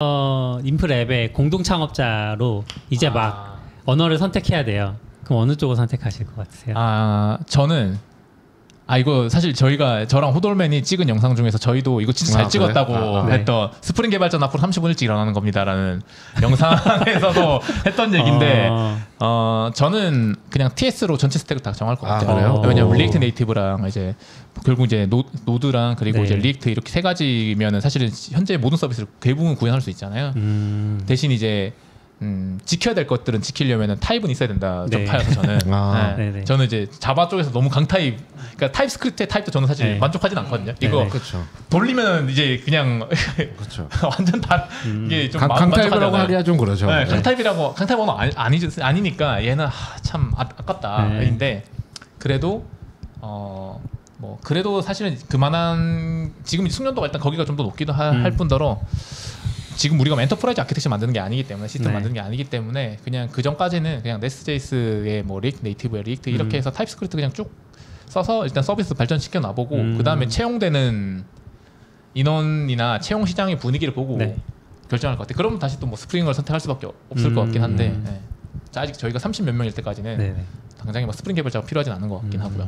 인플 앱의 공동 창업자로 이제 막 언어를 선택해야 돼요. 그럼 어느 쪽을 선택하실 것 같으세요? 저는 이거 사실 저랑 호돌맨이 찍은 영상 중에서 저희도 이거 진짜 잘 찍었다고 했던 스프링 개발자는 앞으로 30분 일찍 일어나는 겁니다라는 영상에서도 했던 얘기인데 저는 그냥 TS로 전체 스택을 다 정할 것 같아요. 왜냐면 리액트 네이티브랑 이제 결국 이제 노드랑 그리고 이제 리액트 이렇게 세 가지면은 사실은 현재 모든 서비스를 대부분 구현할 수 있잖아요. 대신 이제 지켜야 될 것들은 지키려면 타입은 있어야 된다. 좀 파여서 저는 저는 이제 자바 쪽에서 너무 강타입, 그러니까 타입스크립트의 타입도 저는 사실 만족하진 않거든요. 이거 돌리면 이제 그냥 완전 다 이게 좀 강타입이라고 하기가 좀 그러죠. 강타입이라고 강타입은 아니니까 얘는 참 아깝다인데 그래도 뭐 그래도 사실은 그만한 지금 숙련도가 일단 거기가 좀 더 높기도 할 뿐더러. 지금 우리가 엔터프라이즈 아키텍처 만드는 게 아니기 때문에 시스템 만드는 게 아니기 때문에 그냥 그 전까지는 그냥 네스트.js의 뭐 리액트 네이티브에 리액트 이렇게 해서 타입스크립트 그냥 쭉 써서 일단 서비스 발전시켜 놔보고 그 다음에 채용되는 인원이나 채용 시장의 분위기를 보고 결정할 것 같아요. 그러면 다시 또 뭐 스프링을 선택할 수밖에 없을 것 같긴 한데 아직 저희가 30몇 명일 때까지는 당장에 뭐 스프링 개발자가 필요하진 않은 것 같긴 하고요.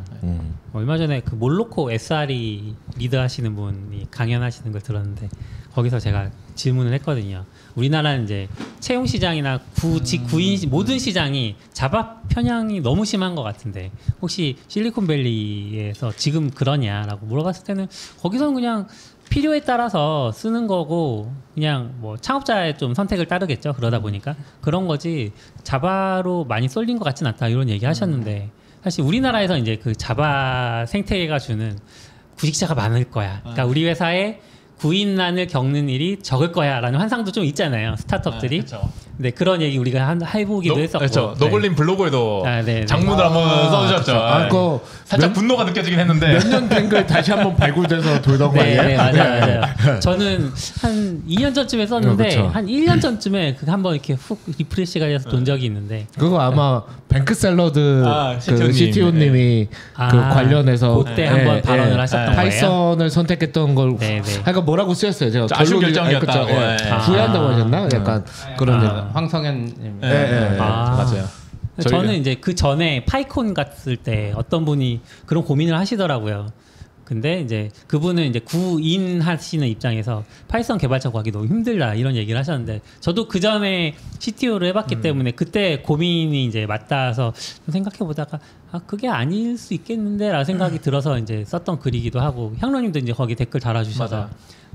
얼마 전에 그 몰로코 SRE 리드하시는 분이 강연하시는 걸 들었는데 거기서 제가 질문을 했거든요. 우리나라는 이제 채용 시장이나 구인 모든 시장이 자바 편향이 너무 심한 것 같은데 혹시 실리콘밸리에서 지금 그러냐라고 물어봤을 때는 거기서는 그냥 필요에 따라서 쓰는 거고 그냥 뭐 창업자의 좀 선택을 따르겠죠. 그러다 보니까 그런 거지 자바로 많이 쏠린 것 같진 않다 이런 얘기 하셨는데 사실 우리나라에서 이제 그 자바 생태계가 주는 구직자가 많을 거야. 그러니까 우리 회사에 구인난을 겪는 일이 적을 거야라는 환상도 좀 있잖아요. 스타트업들이. 네, 그런 얘기 우리가 해보기도 했었고. 그렇죠. 노블린 블로그에도 장문을 한번 써주셨죠. 살짝 분노가 느껴지긴 했는데 몇 년 된 걸 다시 한번 발굴돼서 돌던 거예요. 네, 맞아요. 저는 한 2년 전쯤에 썼는데 한 1년 전쯤에 한번 이렇게 훅 리프레시가 돼서 돈 적이 있는데 그거 아마 뱅크 샐러드 그 CTO님이 그 관련해서 그때 한번 발언을 하셨던 거예요. 파이썬을 선택했던 걸 그러니까 뭐라고 쓰였어요. 제가 아쉬운 결정이었다고 후회한다고 하셨나? 약간 그런 황성현 맞아요. 저는 이제 그 전에 파이콘 갔을 때 어떤 분이 그런 고민을 하시더라고요. 근데 이제 그분은 이제 구인 하시는 입장에서 파이썬 개발자 구하기 너무 힘들다 이런 얘기를 하셨는데 저도 그 전에 CTO를 해봤기 때문에 그때 고민이 이제 맞닿아서 생각해 보다가 그게 아닐 수 있겠는데라는 생각이 들어서 이제 썼던 글이기도 하고 향로님도 이제 거기 댓글 달아주셔서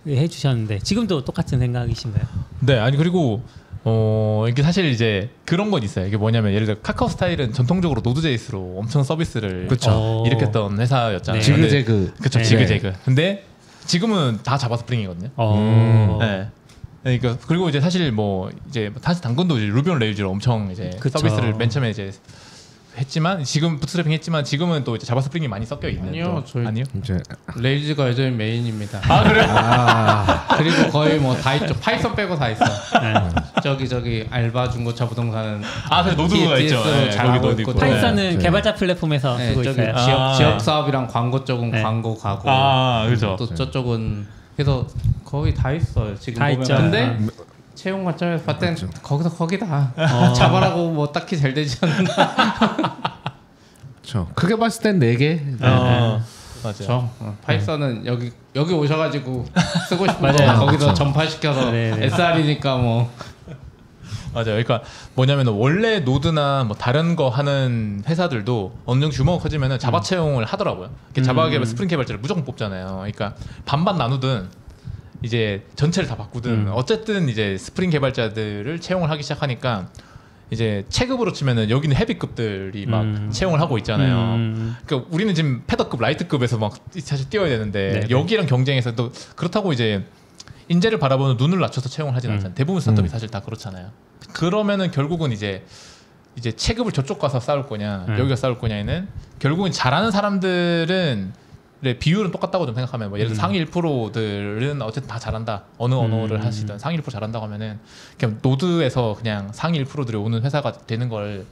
해주셨는데 지금도 똑같은 생각이신가요? 네, 아니 그리고 이게 사실 이제 그런 건 있어요. 이게 뭐냐면 예를 들어 카카오 스타일은 전통적으로 노드.js로 엄청 서비스를 일으켰던 회사였잖아요. 지그재그. 그렇죠. 지그재그. 근데 지금은 다 자바 스프링이거든요. 네. 그러니까 그리고 이제 사실 뭐 이제 다시 당근도 이제 루비 온 레일즈로 엄청 이제 서비스를 맨 처음에 이제 했지만 지금 부트스트랩핑 했지만 지금은 또 이제 자바 스프링이 많이 섞여 있는. 아니요. 레일즈가 여전히 메인입니다. 그래요? 그리고 거의 뭐 다 있죠. 파이썬 빼고 다 있어. 저기 알바 중고차 부동산은 그래서 노드가 있죠. 잘하고 있고. 파이썬은 개발자 플랫폼에서 쓰고 있어요. 지역 사업이랑 광고 쪽은 광고 가고. 그렇죠. 또 저쪽은 그래서 거의 다 있어요. 지금 다 보면. 있죠. 근데 채용 관점에서 봤을 땐 거기서 거기다. 자바라고 뭐 딱히 잘 되지 않나. 그렇죠. 크게 봤을 땐 4개. 맞아요. 파이썬은 여기 오셔가지고 쓰고 싶은 거 거기서 전파시켜서 SR이니까 뭐. 맞아요. 그러니까 뭐냐면 원래 노드나 뭐 다른 거 하는 회사들도 어느 정도 규모가 커지면은 자바 채용을 하더라고요. 자바 개발 스프링 개발자를 무조건 뽑잖아요. 그러니까 반반 나누든 이제 전체를 다 바꾸든 어쨌든 이제 스프링 개발자들을 채용을 하기 시작하니까 이제 체급으로 치면은 여기는 헤비급들이 막 채용을 하고 있잖아요. 그러니까 우리는 지금 패더급, 라이트급에서 막 사실 뛰어야 되는데 여기랑 경쟁해서 또 그렇다고 이제 인재를 바라보는 눈을 낮춰서 채용을 하진 않잖아요. 대부분 스타트업이 사실 다 그렇잖아요. 그러면은 결국은 이제 체급을 저쪽 가서 싸울 거냐 여기가 싸울 거냐에는 결국은 잘하는 사람들은 비율은 똑같다고 좀 생각하면 뭐 예를 들어 상위 1%들은 어쨌든 다 잘한다. 어느 언어를 하시든 상위 1% 잘한다고 하면은 그냥 노드에서 그냥 상위 1%들이 오는 회사가 되는 걸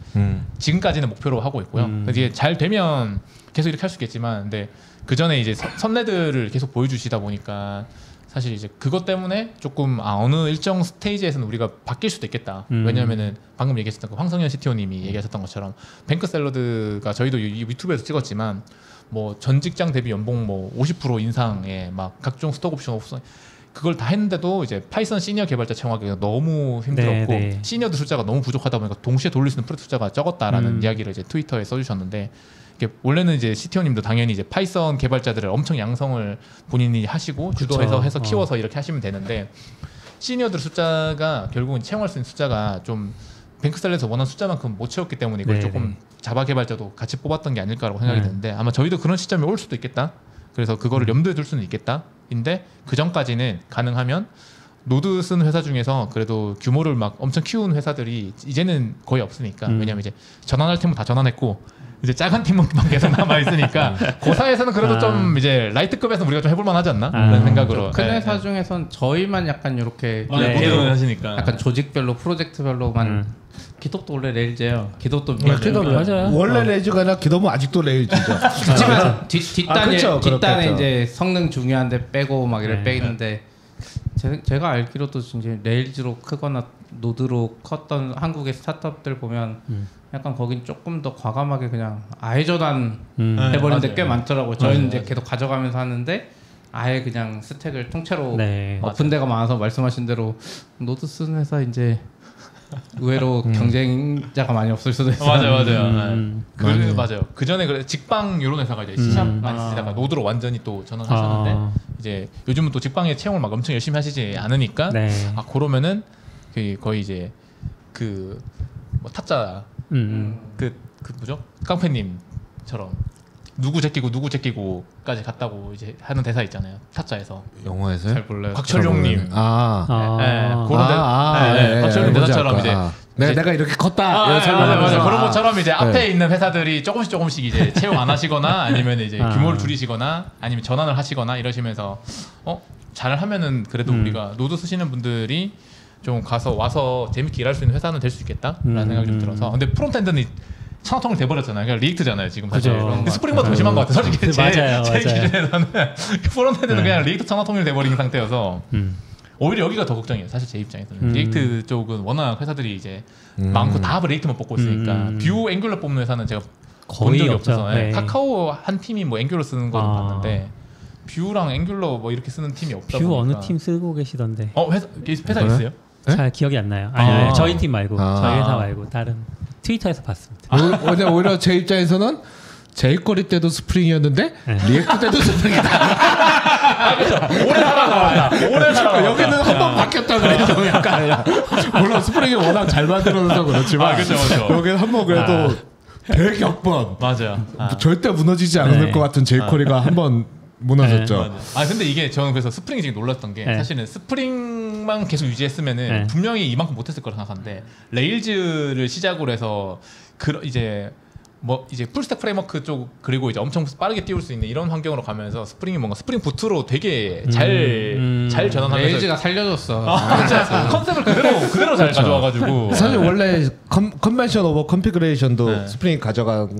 지금까지는 목표로 하고 있고요. 이게 잘 되면 계속 이렇게 할 수 있겠지만 근데 그 전에 이제 선례들을 계속 보여주시다 보니까 사실 이제 그것 때문에 조금 어느 일정 스테이지에서는 우리가 바뀔 수도 있겠다. 왜냐면은 방금 얘기했었던 그 황성현 CTO님이 얘기하셨던 것처럼 뱅크 샐러드가 저희도 유튜브에서 찍었지만 뭐 전 직장 대비 연봉 뭐 50% 인상에 막 각종 스톡 옵션 옵션 그걸 다 했는데도 이제 파이썬 시니어 개발자 채용하기가 너무 힘들었고 네. 시니어들 숫자가 너무 부족하다 보니까 동시에 돌릴 수 있는 프로젝트 숫자가 적었다라는 이야기를 이제 트위터에 써주셨는데 원래는 이제 CTO님도 당연히 이제 파이썬 개발자들을 엄청 양성을 본인이 하시고 주도해서 해서 키워서 이렇게 하시면 되는데 시니어들 숫자가 결국은 채용할 수 있는 숫자가 좀 뱅크셀러에서 원하는 숫자만큼 못 채웠기 때문에 이걸 조금 자바 개발자도 같이 뽑았던 게 아닐까라고 생각이 드는데 아마 저희도 그런 시점이 올 수도 있겠다. 그래서 그거를 염두에 둘 수는 있겠다. 인데 그 전까지는 가능하면 노드 쓰는 회사 중에서 그래도 규모를 막 엄청 키운 회사들이 이제는 거의 없으니까 왜냐면 이제 전환할 팀은 다 전환했고 이제 작은 팀만 계속 남아 있으니까 고사에서는 그래도 좀 이제 라이트급에서 우리가 좀 해볼만 하지 않나? 라는 생각으로 큰 회사 중에선 저희만 약간 이렇게 모델을 하시니까 약간 조직별로 프로젝트별로만 기독도 원래 레일즈예요. 기독도 맞아요. 원래 레일즈가 아니라 기도는 아직도 레일즈죠. 그렇지만 뒷단에 그렇죠, 뒷단에 그렇겠죠. 이제 성능 중요한데 빼고 막 이래 빼는데 제가 알기로도 이제 레일즈로 크거나 노드로 컸던 한국의 스타트업들 보면 약간 거긴 조금 더 과감하게 그냥 아예 전환 해버리는 데 꽤 많더라고요. 저희는 이제 계속 가져가면서 하는데 아예 그냥 스택을 통째로 엎은 데가 많아서 말씀하신 대로 노드 쓰는 회사 이제 의외로 경쟁자가 많이 없을 수도 있어요. 맞아요. 맞아요. 그 전에 그래 직방 이런 회사가 이제 시샵 많이 쓰다가 노드로 완전히 또 전환하셨는데 이제 요즘은 또 직방에 채용을 막 엄청 열심히 하시지 않으니까 그러면은 거의 이제 그 뭐 타짜 그 뭐죠 깡패님처럼 누구 제끼고까지 갔다고 이제 하는 대사 있잖아요. 타짜에서 영화에서요? 잘 몰라요. 곽철용님 그런 곽철용 대사처럼 이제 내가 이렇게 컸다. 맞아. 그런 것처럼 이제 앞에 있는 회사들이 조금씩 이제 채용 안 하시거나 아니면 이제 규모를 줄이시거나 아니면 전환을 하시거나 이러시면서 잘 하면은 그래도 우리가 노드 쓰시는 분들이 좀 와서 재밌게 일할 수 있는 회사는 될 수 있겠다라는 생각이 좀 들어서 근데 프론트엔드는 천하통일 돼버렸잖아요. 그냥 리액트잖아요 지금 사실. 스프링보다 더 심한 것 같아요. 솔직히 제 기준에서는 프론트엔드는 그냥 리액트 천하통일 돼버린 상태여서 오히려 여기가 더 걱정이에요. 사실 제 입장에서는 리액트 쪽은 워낙 회사들이 이제 많고 다 리액트만 뽑고 있으니까 뷰 앵귤러 뽑는 회사는 제가 본 적이 없어서 카카오 한 팀이 뭐 앵귤러 쓰는 거는 봤는데 뷰랑 앵귤러 뭐 이렇게 쓰는 팀이 없다 보니까 뷰 어느 팀 쓰고 계시던데 회사 있어요? 잘 기억이 안 나요. 아니요, 저희 팀 말고 저희 회사 말고 다른 트위터에서 봤습니다. 오히려 제 입장에서는 제이거리 때도 스프링이었는데 리액트 때도 스프링이다. 그렇죠. 오래 살아가. 여기는 한 번 바뀌었다 그래도 약간 물론 스프링이 워낙 잘 만들어서 그렇지만 여기는 한 번 그래도 대격번 맞아요. 절대 무너지지 않을 것 같은 제이거리가 한 번 무너졌죠. 근데 이게 저는 그래서 스프링이 되게 놀랐던 게 사실은 스프링만 계속 유지했으면은 분명히 이만큼 못했을 거라 생각하는데 레일즈를 시작으로 해서 이제 이제 풀스택 프레임워크 쪽 그리고 이제 엄청 빠르게 띄울 수 있는 이런 환경으로 가면서 스프링이 뭔가 스프링 부트로 되게 잘 전환하면서 레일즈가 살려줬어. 컨셉을 그대로 잘 가져와가지고 사실 원래 컨벤션 오버 컨피그레이션도 스프링이 가져간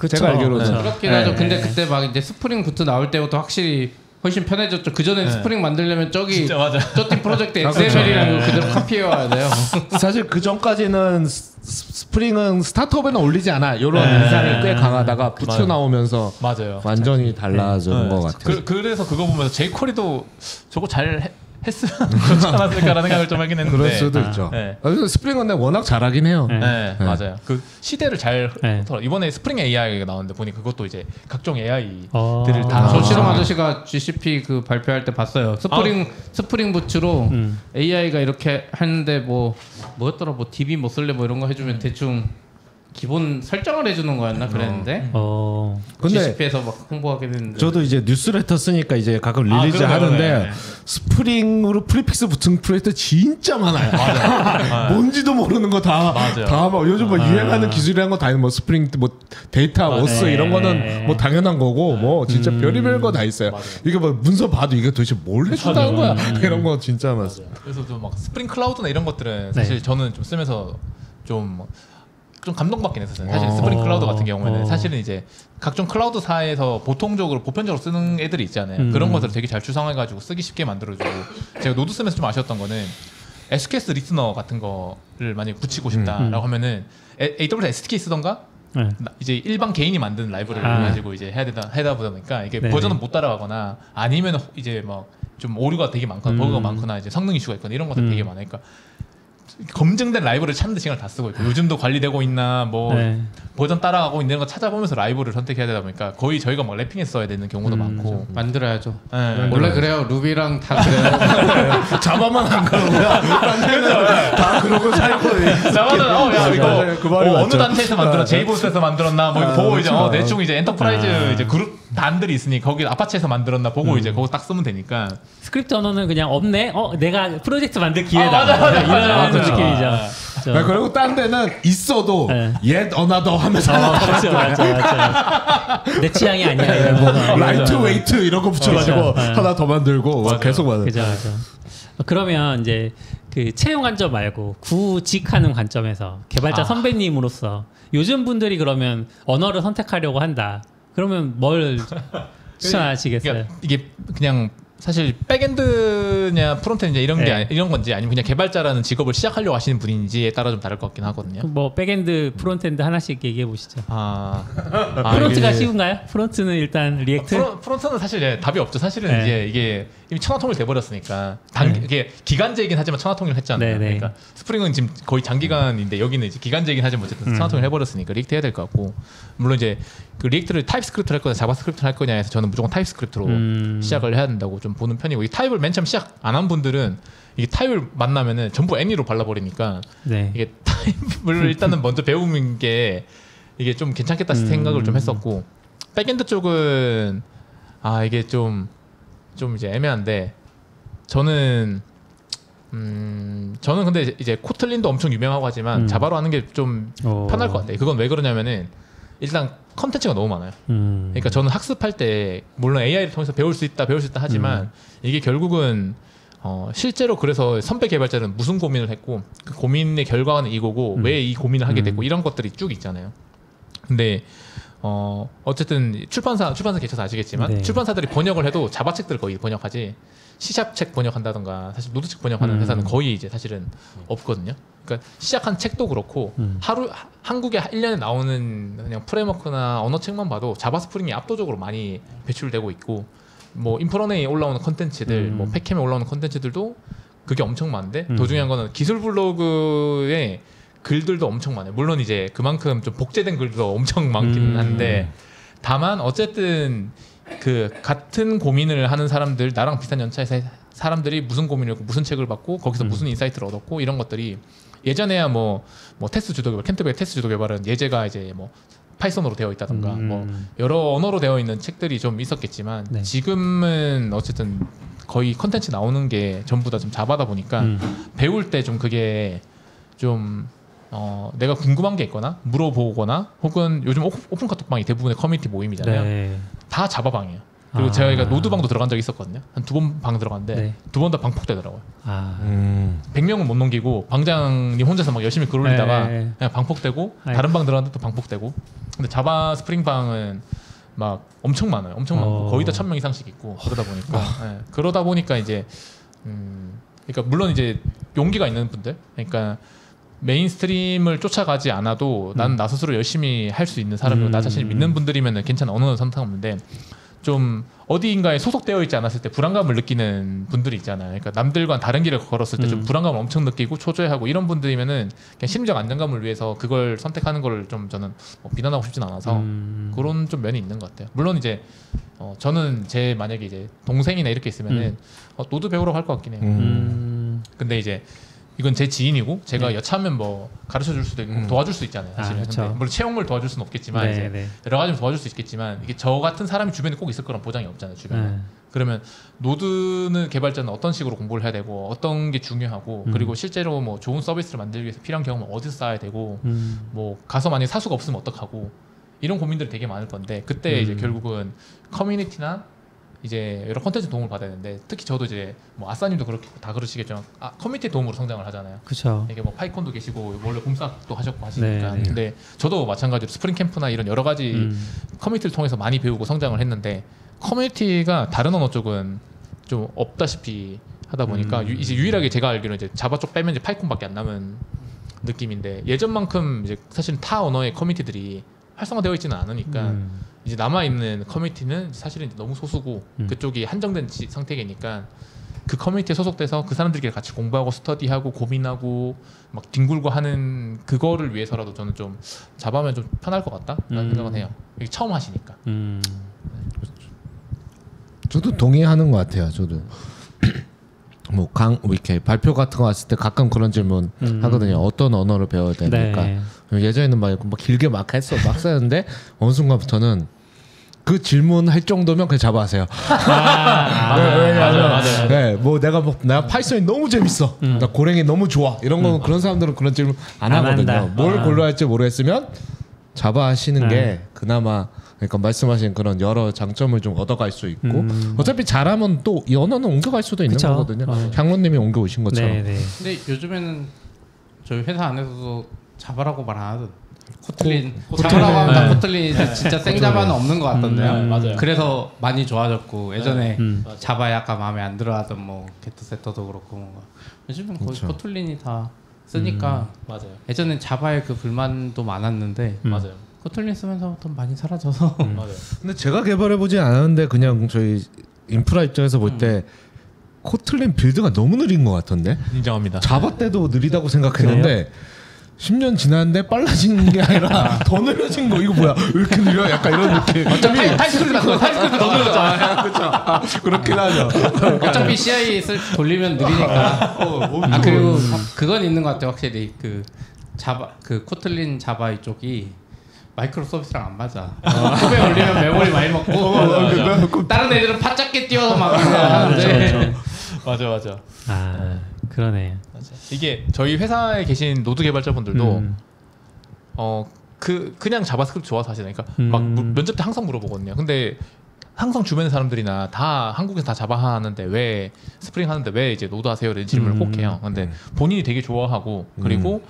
제가 알기로는 그렇긴 하죠. 근데 그때 막 이제 스프링 부트 나올 때부터 확실히 훨씬 편해졌죠. 그 전에 스프링 만들려면 저팀 프로젝트 XML이랑 이거 그대로 카피해 와야 돼요. 사실 그 전까지는 스프링은 스타트업에는 올리지 않아. 이런 인상이 꽤 강하다가 부트 나오면서 완전히 달라지는 것 같아요. 그래서 그거 보면서 제이코리도 저거 잘 했으면 좋지 않았을까라는 생각을 좀 하긴 했는데 그럴 수도 있죠. 스프링은 근데 워낙 잘하긴 해요. 맞아요. 그 시대를 잘 이번에 스프링 AI가 나왔는데 보니 그것도 이제 각종 AI들을 다 조시롱 아저씨가 GCP 그 발표할 때 봤어요. 스프링 부츠로 AI가 이렇게 하는데 뭐였더라 DB 뭐 쓸래 뭐 이런 거 해주면 대충 기본 설정을 해주는 거였나 그랬는데 근데 GCP에서 막 홍보하게 됐는데 저도 이제 뉴스레터 쓰니까 이제 가끔 릴리즈 하는데 스프링으로 프리픽스 붙은 프로젝트 진짜 많아요. 뭔지도 모르는 거 다 요즘 유행하는 기술이란 거 다 있는 스프링 데이터 워스 이런 거는 당연한 거고 진짜 별의별 거 다 있어요. 이게 문서 봐도 이게 도대체 뭘 해준다는 거야 이런 거 진짜 많습니다. 그래서 좀 막 스프링 클라우드나 이런 것들은 사실 저는 좀 쓰면서 좀 좀 감동받긴 했었어요. 사실 스프링 클라우드 같은 경우에는 사실은 이제 각종 클라우드사에서 보편적으로 쓰는 애들이 있잖아요. 그런 것들을 되게 잘 추상해가지고 쓰기 쉽게 만들어주고 제가 노드 쓰면서 좀 아쉬웠던 거는 SQS 리스너 같은 거를 만약에 붙이고 싶다라고 하면은 AWS SDK 쓰던가 이제 일반 개인이 만든 라이브러리를 가지고 이제 해다 보니까 이게 버전은 못 따라가거나 아니면 이제 막 좀 오류가 되게 많거나 버그가 많거나 이제 성능 이슈가 있거나 이런 것들 되게 많으니까 검증된 라이브를 찾는 시간을 다 쓰고 있고 요즘도 관리되고 있나 뭐 버전 따라가고 있는 거 찾아보면서 라이브를 선택해야 되다 보니까 거의 저희가 막 랩핑해서 써야 되는 경우도 많고 만들어야죠. 원래 그래요. 루비랑 다 그래요. 자바만 안 그러고요. 다 그러고 살고. 자바는 야 이거 어느 단체에서 만들었나 제이보스에서 만들었나 뭐 이거 보고 이제 대충 이제 엔터프라이즈 이제 그룹 단들이 있으니 거기 아파치에서 만들었나 보고 이제 그거 딱 쓰면 되니까 스크립트 언어는 그냥 없네. 내가 프로젝트 만들 기회다. 이런 느낌이죠. 그리고 딴 데는 있어도 yet another 하면서 맞아. 내 취향이 아니야. 라이트 웨이트 이런 거 붙여가지고 하나 더 만들고 계속 만들고. 그죠. 그러면 이제 그 채용 관점 말고 구직하는 관점에서 개발자 선배님으로서 요즘 분들이 그러면 언어를 선택하려고 한다. 그러면 뭘 추천하시겠어요? 그러니까 이게 그냥 사실 백엔드냐 프론트엔드냐 이런 게 이런 건지 아니면 그냥 개발자라는 직업을 시작하려고 하시는 분인지에 따라 좀 다를 것 같긴 하거든요. 뭐 백엔드, 프론트엔드 하나씩 얘기해 보시죠. 이게... 프론트가 쉬운가요? 프론트는 일단 리액트. 프론트는 사실 답이 없죠. 사실은 이게 이미 천하통일 돼버렸으니까 이게 기간제이긴 하지만 천하통일 했잖아요. 그러니까 스프링은 지금 거의 장기간인데 여기는 이제 기간제이긴 하지만 어쨌든 천하통일 해버렸으니까 리액트 해야 될 것 같고 물론 이제 그 리액트를 타입스크립트를 할 거냐 자바스크립트를 할 거냐 해서 저는 무조건 타입스크립트로 시작을 해야 된다고 좀 보는 편이고 이 타입을 맨 처음 시작 안 한 분들은 이게 타입을 만나면은 전부 애니로 발라버리니까 이게 타입을 일단은 먼저 배우는 게 이게 좀 괜찮겠다 생각을 좀 했었고 백엔드 쪽은 이게 좀 이제 애매한데 저는 근데 이제 코틀린도 엄청 유명하고 하지만 자바로 하는 게 좀 편할 것 같아요. 그건 왜 그러냐면은 일단 컨텐츠가 너무 많아요. 그러니까 저는 학습할 때 물론 AI를 통해서 배울 수 있다 하지만 이게 결국은 실제로 그래서 선배 개발자는 무슨 고민을 했고 그 고민의 결과는 이거고 왜 이 고민을 하게 됐고 이런 것들이 쭉 있잖아요. 근데 어쨌든 출판사 계셔서 아시겠지만 출판사들이 번역을 해도 자바책들 거의 번역하지 C샵 번역한다던가 사실 노드책 번역하는 회사는 거의 이제 사실은 없거든요. 그러니까 시작한 책도 그렇고 한국에 1년에 나오는 그냥 프레임워크나 언어책만 봐도 자바 스프링이 압도적으로 많이 배출되고 있고 뭐 인프런에 올라오는 컨텐츠들 뭐 팩캠에 올라오는 컨텐츠들도 그게 엄청 많은데 더 중요한 거는 기술 블로그에 글들도 엄청 많아요. 물론 이제 그만큼 좀 복제된 글도 엄청 많긴 한데 다만 어쨌든 그 같은 고민을 하는 사람들 나랑 비슷한 연차에서 사람들이 무슨 고민을 했고 무슨 책을 받고 거기서 무슨 인사이트를 얻었고 이런 것들이 예전에야 뭐 테스트 주도 개발 켄터베리 테스트 주도 개발은 예제가 이제 뭐 파이썬으로 되어 있다던가 뭐 여러 언어로 되어 있는 책들이 좀 있었겠지만 지금은 어쨌든 거의 컨텐츠 나오는 게 전부 다 좀 자바다 보니까 배울 때 좀 그게 좀 내가 궁금한 게 있거나 물어보거나 혹은 요즘 오픈 카톡방이 대부분의 커뮤니티 모임이잖아요. 다 자바방이에요. 그리고 제가 노드방도 들어간 적이 있었거든요. 한 2번 방 들어갔는데 2번 다 방폭되더라고요. 100명은 못 넘기고 방장님 혼자서 막 열심히 글 올리다가 그냥 방폭되고 다른 방 들어갔는데 또 방폭되고 근데 자바 스프링 방은 막 엄청 많아요. 엄청 많고 거의 다 1000명 이상씩 있고 그러다 보니까 이제 그러니까 물론 이제 용기가 있는 분들 그러니까 메인스트림을 쫓아가지 않아도 나는 나 스스로 열심히 할 수 있는 사람이고 나 자신을 믿는 분들이면 괜찮은 언어는 선택하는데 좀 어디인가에 소속되어 있지 않았을 때 불안감을 느끼는 분들이 있잖아요. 그러니까 남들과 다른 길을 걸었을 때 좀 불안감을 엄청 느끼고 초조해하고 이런 분들이면은 그냥 심리적 안정감을 위해서 그걸 선택하는 걸 좀 저는 비난하고 싶진 않아서 그런 좀 면이 있는 것 같아요. 물론 이제 저는 제 만약에 이제 동생이나 이렇게 있으면은 노드 배우러 갈 것 같긴 해요. 근데 이제 이건 제 지인이고 제가 여차하면 뭐 가르쳐 줄 수도 있고 도와줄 수 있잖아요. 사실은. 근데 물론 채용을 도와줄 수는 없겠지만 이제 여러 가지 도와줄 수 있겠지만 이게 저 같은 사람이 주변에 꼭 있을 거란 보장이 없잖아요. 주변에. 그러면 노드는 개발자는 어떤 식으로 공부를 해야 되고 어떤 게 중요하고 그리고 실제로 뭐 좋은 서비스를 만들기 위해서 필요한 경험을 어디서 쌓아야 되고 뭐 가서 만약에 사수가 없으면 어떡하고 이런 고민들이 되게 많을 건데 그때 이제 결국은 커뮤니티나 이제 여러 콘텐츠 도움을 받아야 되는데 특히 저도 이제 뭐 아싸님도 그렇게 다 그러시겠지만 커뮤니티 도움으로 성장을 하잖아요. 그렇죠. 이게 뭐 파이콘도 계시고 원래 봄싹도 하셨고 하시니까. 네. 근데 저도 마찬가지로 스프링 캠프나 이런 여러 가지 커뮤니티를 통해서 많이 배우고 성장을 했는데 커뮤니티가 다른 언어 쪽은 좀 없다시피 하다 보니까 이제 유일하게 제가 알기로는 이제 자바 쪽 빼면 이제 파이콘밖에 안 남은 느낌인데 예전만큼 이제 사실은 타 언어의 커뮤니티들이 활성화되어 있지는 않으니까 이제 남아 있는 커뮤니티는 사실은 이제 너무 소수고 그쪽이 한정된 상태이니까 그 커뮤니티에 소속돼서 그 사람들끼리 같이 공부하고 스터디하고 고민하고 막 뒹굴고 하는 그거를 위해서라도 저는 좀 자바면 좀 편할 것 같다라는 생각은 해요. 이게 처음 하시니까. 저도 동의하는 것 같아요. 저도 뭐 이렇게 발표 같은 거 왔을 때 가끔 그런 질문 하거든요. 어떤 언어를 배워야 되니까. 네. 예전에는 막 길게 막 썼는데 어느 순간부터는 그 질문할 정도면 그냥 자바하세요. 맞아요. 네, 뭐 내가 파이썬이 너무 재밌어. 나 고랭이 너무 좋아. 이런 거 그런 사람들은 그런 질문 안 하거든요. 한다. 뭘 골라야 할지 모르겠으면 자바 하시는 게 그나마 그러니까 말씀하신 그런 여러 장점을 좀 얻어갈 수 있고 어차피 잘하면 또 이 언어는 옮겨갈 수도 있는 그쵸. 거거든요. 향로님이 옮겨오신 것처럼. 네, 네. 근데 요즘에는 저희 회사 안에서도 자바라고 말 안 하던 코틀린 자바라고 하면 다 코틀린 진짜 생자바는 없는 것 같던데요. 맞아요. 그래서 많이 좋아졌고 예전에 자바에 약간 마음에 안 들어하던 뭐 게트세터도 그렇고 뭔가 요즘은 거의 그쵸. 코틀린이 다 쓰니까 맞아요. 예전엔 자바에 그 불만도 많았는데 맞아요. 코틀린 쓰면서부터 많이 사라져서 맞아요. 근데 제가 개발해 보진 않았는데 그냥 저희 인프라 입장에서 볼 때 코틀린 빌드가 너무 느린 것 같던데. 인정합니다. 자바 때도 느리다고 생각했는데 10년 지났는데 빨라진 게 아니라 더 느려진 거. 이거 뭐야? 왜 이렇게 느려? 약간 이런 느낌. 어차피 타이스크립트 더 늘었잖아요. 그렇죠. 그렇긴 하죠. 어차피 CI 돌리면 느리니까. 그리고 그건 있는 것 같아요. 확실히 그 자바 그 코틀린 자바 이쪽이 마이크로 서비스랑 안 맞아. 컵에 올리면 메모리 많이 먹고 다른 애들은 파 작게 띄워서 막 하는데 맞아. 아, 그러네. 맞아. 이게 저희 회사에 계신 노드 개발자분들도 그냥 자바스크립트 좋아서 하시나요? 그러니까 막 면접 때 항상 물어보거든요. 근데 항상 주변의 사람들이나 다 한국에서 다 자바 하는데 왜 스프링 하는데 왜 이제 노드 하세요? 이런 질문을 꼭 해요. 근데 본인이 되게 좋아하고 그리고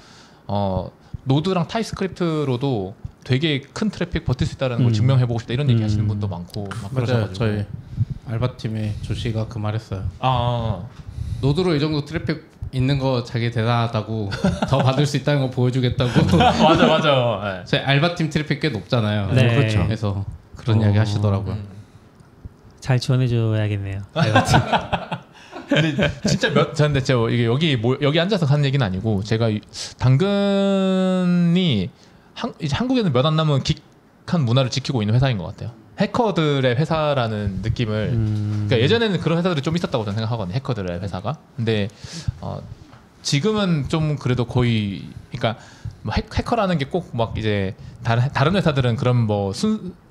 노드랑 타입스크립트로도 되게 큰 트래픽 버틸 수 있다는 걸 증명해보고 싶다 이런 얘기 하시는 분도 많고 막 맞아요. 그러셔가지고. 저희 알바팀의 조씨가 그 말했어요. 아, 노드로 이 정도 트래픽 있는 거 자기 대단하다고 더 받을 수 있다는 거 보여주겠다고. 맞아. 네. 저희 알바팀 트래픽 꽤 높잖아요. 네. 그렇죠. 그래서 그런 이야기 하시더라고요. 잘 지원해줘야겠네요. 근데 진짜 근데 제가 이게 여기 앉아서 하는 얘기는 아니고 제가 당근이 이제 한국에는 몇 안 남은 긱한 문화를 지키고 있는 회사인 것 같아요. 해커들의 회사라는 느낌을 그러니까 예전에는 그런 회사들이 좀 있었다고 저는 생각하거든요. 해커들의 회사가. 근데 지금은 좀 그래도 거의 그러니까 뭐 해커라는 게 꼭 막 이제 다른 회사들은 그런 뭐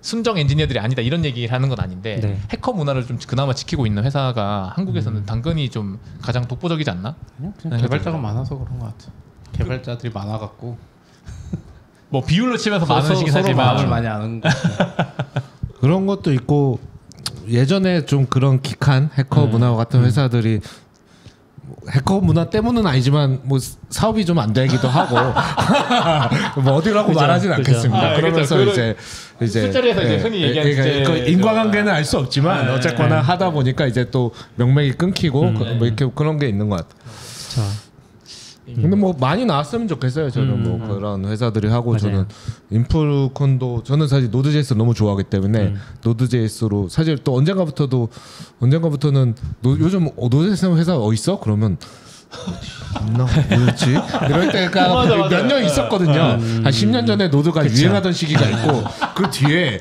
순정 엔지니어들이 아니다 이런 얘기를 하는 건 아닌데 네. 해커 문화를 좀 그나마 지키고 있는 회사가 한국에서는 당근이 좀 가장 독보적이지 않나? 그냥 개발자가 많아서 그런 것 같아요. 개발자들이 많아갖고 뭐 비율로 치면서 서로 많으시긴 마음을 하지만 많이 아는 거. 그런 것도 있고 예전에 좀 그런 기칸 해커 문화 같은 회사들이 해커 문화 때문은 아니지만 뭐 사업이 좀 안 되기도 하고 뭐 어디라고 말하진 않겠습니다. 그러면서 그렇죠. 이제 술자리에서 이제 흔히 얘기하는 그러니까 인과관계는 알 수 없지만 어쨌거나 하다 보니까 이제 또 명맥이 끊기고 뭐 이렇게 그런 게 있는 것 같아요. 그렇죠. 근데 뭐 많이 나왔으면 좋겠어요. 저는 뭐 그런 회사들이 하고 맞아요. 저는 인프콘도 저는 사실 노드.js 너무 좋아하기 때문에 노드.js로 사실 또 언젠가부터는 요즘 노드.js 회사 어디 있어? 그러면 있나? 뭐였지? 이럴 때가 몇 년 있었거든요. 한 10년 전에 노드가 유행하던 시기가 있고 그 뒤에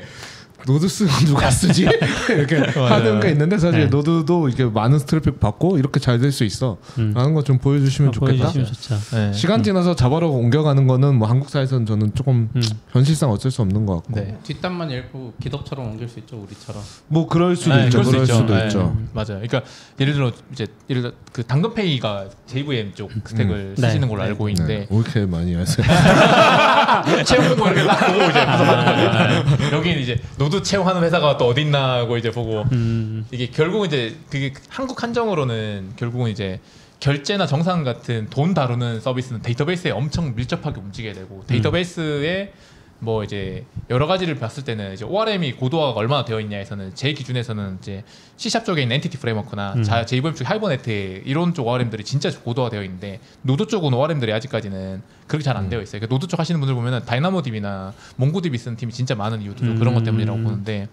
노드 쓰는 누가 쓰지? 이렇게 하는 게 있는데 사실 노드도 이렇게 많은 트래픽 받고 이렇게 잘 될 수 있어 라는 거 좀 보여주시면 좋겠다. 보여주시면 좋죠. 네. 시간 지나서 자바로 옮겨가는 거는 뭐 한국사에서는 저는 조금 현실상 어쩔 수 없는 것 같고 네. 뒷단만 읽고 기덥처럼 옮길 수 있죠 우리처럼. 뭐 그럴 수도 네, 있죠. 그럴 수도 있죠. 맞아요. 그러니까 예를 들어 그 당근페이가 JVM 쪽 스택을 네. 쓰시는 걸로 알고 있는데 왜 이렇게 많이 하세요? 채용 공고 이렇게 딱 보고 이제 가서 하는 거죠. 여기는 이제 노드 노드 채용하는 회사가 또 어디 있나고 이제 보고 이게 결국은 이제 그게 한국 한정으로는 결국은 이제 결제나 정산 같은 돈 다루는 서비스는 데이터베이스에 엄청 밀접하게 움직여야 되고 데이터베이스에 뭐 이제 여러 가지를 봤을 때는 이제 ORM이 고도화가 얼마나 되어 있냐에서는 제 기준에서는 이제 C# 쪽에 있는 엔티티 프레임워크나 JVM 쪽 하이버네트 이런 쪽 ORM들이 진짜 고도화 되어 있는데 노드 쪽은 ORM들이 아직까지는 그렇게 잘 안 되어 있어요. 그러니까 노드 쪽 하시는 분들 보면은 다이나모DB나 몽고DB 쓰는 팀이 진짜 많은 이유도 좀 그런 것 때문이라고 보는데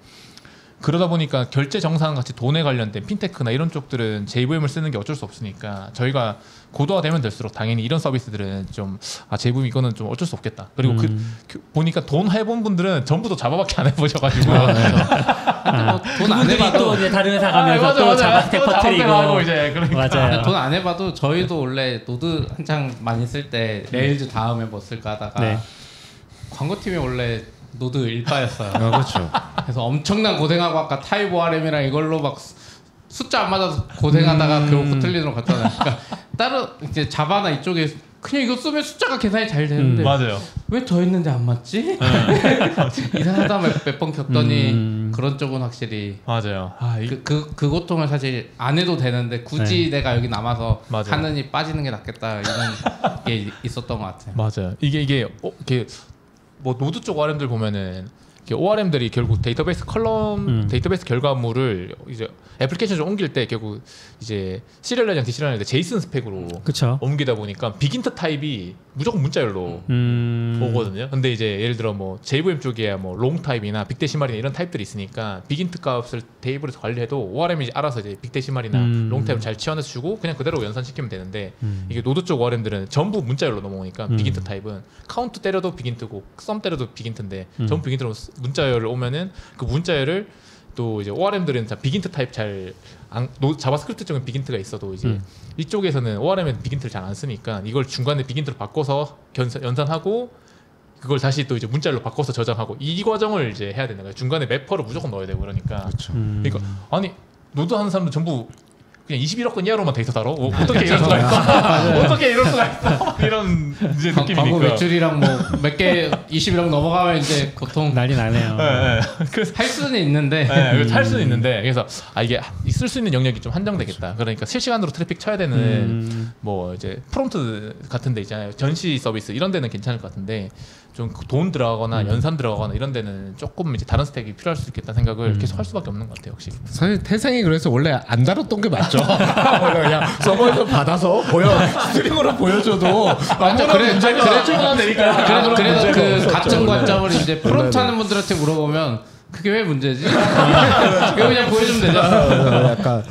그러다 보니까 결제 정산 같이 돈에 관련된 핀테크나 이런 쪽들은 JVM을 쓰는 게 어쩔 수 없으니까 저희가 고도화되면 될수록 당연히 이런 서비스들은 좀 JVM 이거는 좀 어쩔 수 없겠다. 그리고 보니까 돈 해본 분들은 전부 다 자바밖에 안 해보셔가지고 돈 안 해봐도 또 이제 다른 회사 가면서 또 자바스텍 퍼뜨리고 이제 그러니까. 맞아요. 돈 안 해봐도 저희도 원래 노드 한창 많이 쓸 때 레일즈 다음에 뭐 쓸까 하다가 네. 광고팀이 원래 노드 일바였어요. 그렇죠. 그래서 엄청난 고생하고 아까 타입 ORM이랑 이걸로 막 숫자 안 맞아서 고생하다가 겨우 코틀린으로 갔잖아요. 그러니까 따로 이제 자바나 이쪽에 그냥 이거 쓰면 숫자가 계산이 잘 되는데 맞아요. 왜 저 했는데 안 맞지? 이상하다 몇 번 겪더니 그런 쪽은 확실히 맞아요. 그 고통을 사실 안 해도 되는데 굳이 내가 여기 남아서 맞아요. 하느니 빠지는 게 낫겠다 이런 게 있었던 것 같아요. 맞아요. 이게 뭐 노드 쪽 ORM들 보면은 ORM들이 결국 데이터베이스 컬럼, 데이터베이스 결과물을 이제 애플리케이션을 옮길 때 결국 이제 시리얼라이징 디시리얼라이징 때 제이슨 스펙으로 그쵸. 옮기다 보니까 비긴트 타입이 무조건 문자열로 오거든요. 근데 이제 예를 들어 뭐 JVM 쪽에 뭐 롱 타입이나 빅데시말이나 이런 타입들이 있으니까 비긴트 값을 테이블에서 관리해도 ORM이 알아서 이제 빅데시말이나 롱 타입을 잘 치환해서 주고 그냥 그대로 연산시키면 되는데 이게 노드 쪽 ORM들은 전부 문자열로 넘어오니까 비긴트 타입은 카운트 때려도 비긴트고 썸 때려도 비긴트인데 전부 비긴트로 문자열을 오면은 그 문자열을 또 이제 ORM들은 다 비긴트 타입 자바스크립트 쪽은 비긴트가 있어도 이제 이쪽에서는 ORM은 비긴트를 잘 안 쓰니까 이걸 중간에 비긴트로 바꿔서 연산하고 그걸 다시 또 이제 문자열로 바꿔서 저장하고 이 과정을 이제 해야 되는 거예요. 중간에 매퍼를 무조건 넣어야 되고 그러니까. 그렇죠. 그러니까 아니 노드 하는 사람들 전부 그냥 21억 건 이하로만 데이터 다뤄? 어떻게 이럴 수가 있어? 어떻게 이럴 수가 있어? 이런 이제 느낌이니까. 광고 매출이랑 뭐 몇 개 21억 넘어가면 이제 보통 난리 나네요. 네. 그래서 할 수는 있는데 할 수는 있는데 그래서 이게 쓸 수 있는 영역이 좀 한정되겠다. 그러니까 실시간으로 트래픽 쳐야 되는 뭐 이제 프론트 같은 데 있잖아요. 전시 서비스 이런 데는 괜찮을 것 같은데 좀 돈 들어가거나 연산 들어가거나 이런 데는 조금 이제 다른 스택이 필요할 수 있겠다는 생각을 계속 할 수밖에 없는 것 같아요. 역시. 사실 태생이 그래서 원래 안 다뤘던 게 맞죠. 그냥 서버에서 받아서 스트링으로 보여줘도 아무런 문제가 되니까. 그래서 그 같은 관점을 이제 프론트 하는 분들한테 물어보면 그게 왜 문제지? 이거 그냥 보여주면 되잖아. 약간